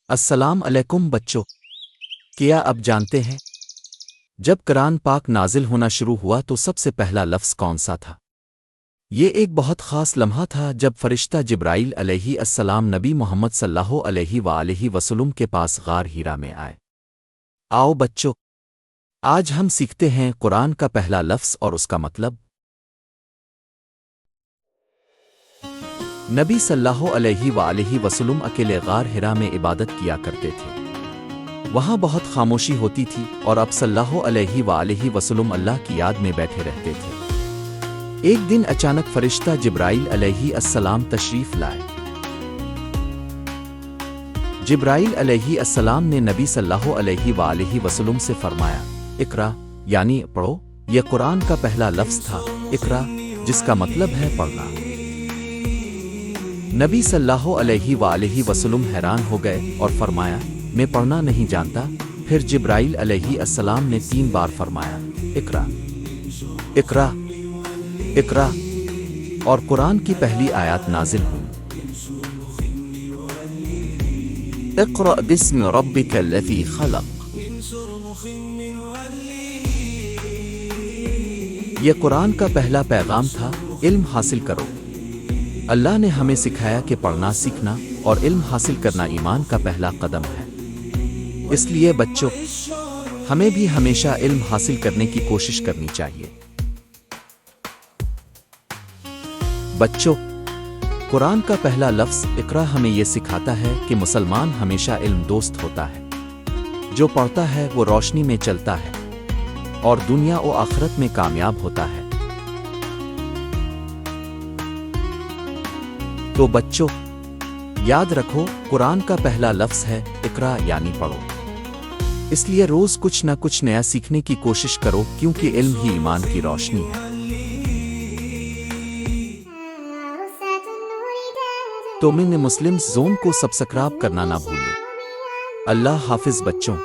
السلام علیکم بچوں، کیا اب جانتے ہیں جب قرآن پاک نازل ہونا شروع ہوا تو سب سے پہلا لفظ کون سا تھا؟ یہ ایک بہت خاص لمحہ تھا جب فرشتہ جبرائیل علیہ السلام نبی محمد صلی اللہ علیہ وآلہ وسلم کے پاس غار ہیرا میں آئے۔ آؤ بچوں، آج ہم سیکھتے ہیں قرآن کا پہلا لفظ اور اس کا مطلب۔ نبی صلی اللہ علیہ وآلہ وسلم اکیلے غار ہرا میں عبادت کیا کرتے تھے۔ وہاں بہت خاموشی ہوتی تھی اور اب صلی اللہ علیہ وآلہ وسلم اللہ کی یاد میں بیٹھے رہتے تھے۔ ایک دن اچانک فرشتہ جبرائیل علیہ السلام تشریف لائے۔ جبرائیل علیہ السلام نے نبی صلی اللہ علیہ وآلہ وسلم سے فرمایا، اقرا یعنی پڑھو۔ یہ قرآن کا پہلا لفظ تھا، اقرا، جس کا مطلب ہے پڑھنا۔ نبی صلی اللہ علیہ وآلہ وسلم حیران ہو گئے اور فرمایا، میں پڑھنا نہیں جانتا۔ پھر جبرائیل علیہ السلام نے 3 بار فرمایا، اقرا، اقرا، اقرا، اور قرآن کی پہلی آیات نازل ہوئی۔ اقرأ بسم ربک الذی خلق۔ یہ قرآن کا پہلا پیغام تھا، علم حاصل کرو۔ اللہ نے ہمیں سکھایا کہ پڑھنا سیکھنا اور علم حاصل کرنا ایمان کا پہلا قدم ہے۔ اس لیے بچوں، ہمیں بھی ہمیشہ علم حاصل کرنے کی کوشش کرنی چاہیے۔ بچوں، قرآن کا پہلا لفظ اقرا ہمیں یہ سکھاتا ہے کہ مسلمان ہمیشہ علم دوست ہوتا ہے۔ جو پڑھتا ہے وہ روشنی میں چلتا ہے اور دنیا و آخرت میں کامیاب ہوتا ہے۔ تو بچوں، یاد رکھو، قرآن کا پہلا لفظ ہے اقرا یعنی پڑھو۔ اس لیے روز کچھ نہ کچھ نیا سیکھنے کی کوشش کرو، کیونکہ علم ہی ایمان کی روشنی ہے۔ تو من مسلم زون کو سبسکرائب کرنا نہ بھولیں۔ اللہ حافظ بچوں۔